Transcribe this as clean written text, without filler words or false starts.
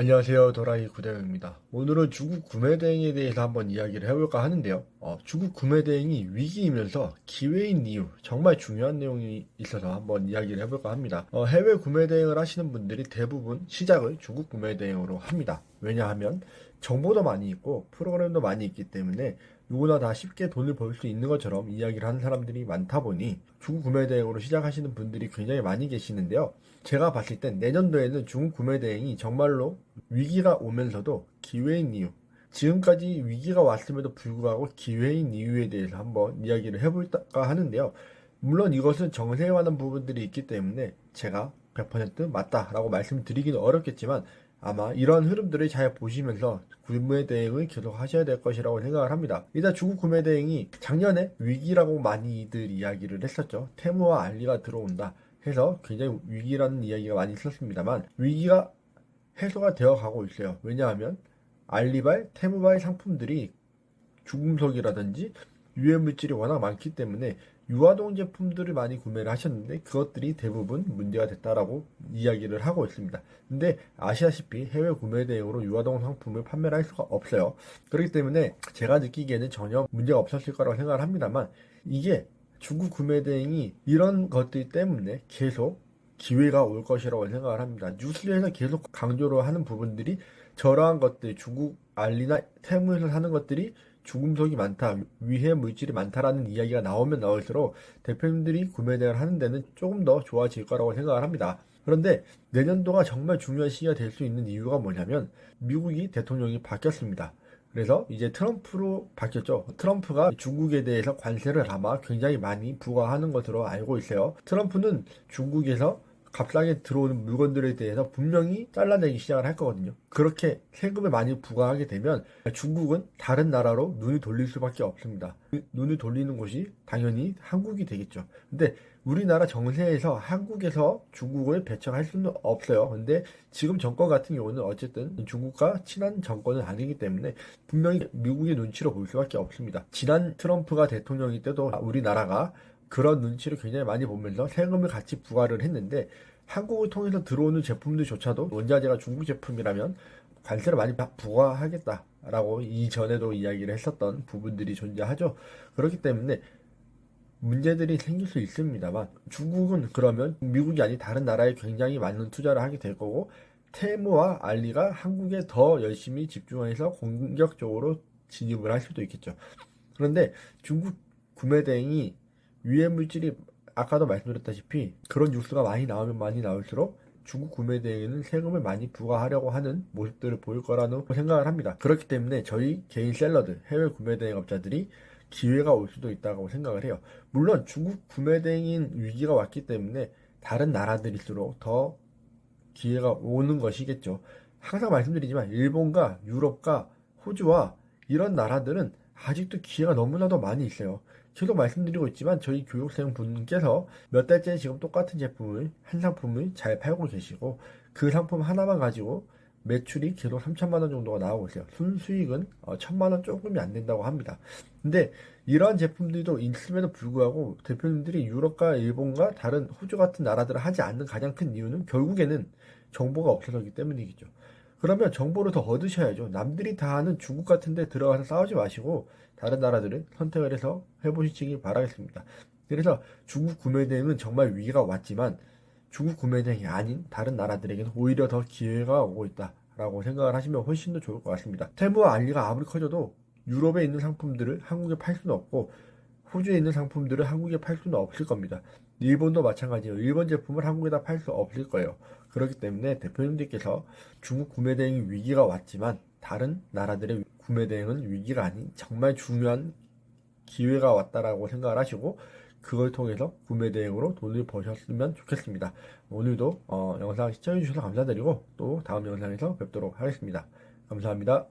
안녕하세요. 도라이 구대영입니다. 오늘은 중국 구매 대행에 대해서 한번 이야기를 해볼까 하는데요. 중국 구매 대행이 위기이면서 기회인 이유, 정말 중요한 내용이 있어서 한번 이야기를 해볼까 합니다. 해외 구매 대행을 하시는 분들이 대부분 시작을 중국 구매 대행으로 합니다. 왜냐하면 정보도 많이 있고 프로그램도 많이 있기 때문에 누구나 다 쉽게 돈을 벌 수 있는 것처럼 이야기를 하는 사람들이 많다 보니 중국 구매 대행으로 시작하시는 분들이 굉장히 많이 계시는데요. 제가 봤을 땐 내년도에는 중국 구매 대행이 정말로 위기가 오면서도 기회인 이유, 지금까지 위기가 왔음에도 불구하고 기회인 이유에 대해서 한번 이야기를 해볼까 하는데요. 물론 이것은 정세에 관한 부분들이 있기 때문에 제가 100% 맞다라고 말씀드리기는 어렵겠지만 아마 이런 흐름들을 잘 보시면서 구매 대행을 계속 하셔야 될 것이라고 생각을 합니다. 일단 중국 구매 대행이 작년에 위기라고 많이들 이야기를 했었죠. 테무와 알리가 들어온다 해서 굉장히 위기라는 이야기가 많이 있었습니다만 위기가 해소가 되어 가고 있어요. 왜냐하면 알리발, 테무발 상품들이 중금속이라든지 유해 물질이 워낙 많기 때문에 유화동 제품들을 많이 구매를 하셨는데 그것들이 대부분 문제가 됐다라고 이야기를 하고 있습니다. 근데 아시다시피 해외 구매 대행으로 유화동 상품을 판매를 할 수가 없어요. 그렇기 때문에 제가 느끼기에는 전혀 문제가 없었을 거라고 생각을 합니다만 이게 중국 구매 대행이 이런 것들 때문에 계속 기회가 올 것이라고 생각을 합니다. 뉴스에서 계속 강조를 하는 부분들이 저러한 것들, 중국 알리나 테무에서 사는 것들이 중금속이 많다, 위해 물질이 많다라는 이야기가 나오면 나올수록 대표님들이 구매 대행을 하는 데는 조금 더 좋아질 거라고 생각을 합니다. 그런데 내년도가 정말 중요한 시기가 될 수 있는 이유가 뭐냐면 미국이 대통령이 바뀌었습니다. 그래서 이제 트럼프로 바뀌었죠. 트럼프가 중국에 대해서 관세를 아마 굉장히 많이 부과하는 것으로 알고 있어요. 트럼프는 중국에서 값싸게 들어오는 물건들에 대해서 분명히 잘라내기 시작을 할 거거든요. 그렇게 세금을 많이 부과하게 되면 중국은 다른 나라로 눈을 돌릴 수밖에 없습니다. 눈을 돌리는 곳이 당연히 한국이 되겠죠. 근데 우리나라 정세에서 한국에서 중국을 배척할 수는 없어요. 근데 지금 정권 같은 경우는 어쨌든 중국과 친한 정권은 아니기 때문에 분명히 미국의 눈치로 볼 수밖에 없습니다. 지난 트럼프가 대통령일 때도 우리나라가 그런 눈치를 굉장히 많이 보면서 세금을 같이 부과를 했는데 한국을 통해서 들어오는 제품들조차도 원자재가 중국 제품이라면 관세를 많이 부과하겠다라고 이전에도 이야기를 했었던 부분들이 존재하죠. 그렇기 때문에 문제들이 생길 수 있습니다만 중국은 그러면 미국이 아닌 다른 나라에 굉장히 많은 투자를 하게 될 거고 테무와 알리가 한국에 더 열심히 집중해서 공격적으로 진입을 할 수도 있겠죠. 그런데 중국 구매 대행이 유해 물질이 아까도 말씀드렸다시피 그런 뉴스가 많이 나오면 많이 나올수록 중국 구매 대행에는 세금을 많이 부과하려고 하는 모습들을 보일 거라는 생각을 합니다. 그렇기 때문에 저희 개인 셀러들, 해외 구매 대행업자들이 기회가 올 수도 있다고 생각을 해요. 물론 중국 구매 대행인 위기가 왔기 때문에 다른 나라들일수록 더 기회가 오는 것이겠죠. 항상 말씀드리지만 일본과 유럽과 호주와 이런 나라들은 아직도 기회가 너무나도 많이 있어요. 계속 말씀드리고 있지만 저희 교육생 분께서 몇 달째 지금 똑같은 제품을 한 상품을 잘 팔고 계시고 그 상품 하나만 가지고 매출이 계속 3천만 원 정도가 나오고 있어요. 순수익은 1천만 원 조금이 안 된다고 합니다. 근데 이러한 제품들도 있음에도 불구하고 대표님들이 유럽과 일본과 다른 호주 같은 나라들을 하지 않는 가장 큰 이유는 결국에는 정보가 없어서기 때문이겠죠. 그러면 정보를 더 얻으셔야죠. 남들이 다 하는 중국 같은 데 들어가서 싸우지 마시고 다른 나라들을 선택을 해서 해보시기 바라겠습니다. 그래서 중국 구매 대행은 정말 위기가 왔지만 중국 구매 대행이 아닌 다른 나라들에게는 오히려 더 기회가 오고 있다라고 생각을 하시면 훨씬 더 좋을 것 같습니다. 테무와 알리가 아무리 커져도 유럽에 있는 상품들을 한국에 팔 수는 없고 호주에 있는 상품들을 한국에 팔 수는 없을 겁니다. 일본도 마찬가지예요. 일본 제품을 한국에다 팔 수 없을 거예요. 그렇기 때문에 대표님들께서 중국 구매 대행 위기가 왔지만 다른 나라들의 구매 대행은 위기가 아닌 정말 중요한 기회가 왔다라고 생각을 하시고 그걸 통해서 구매 대행으로 돈을 버셨으면 좋겠습니다. 오늘도 영상 시청해주셔서 감사드리고 또 다음 영상에서 뵙도록 하겠습니다. 감사합니다.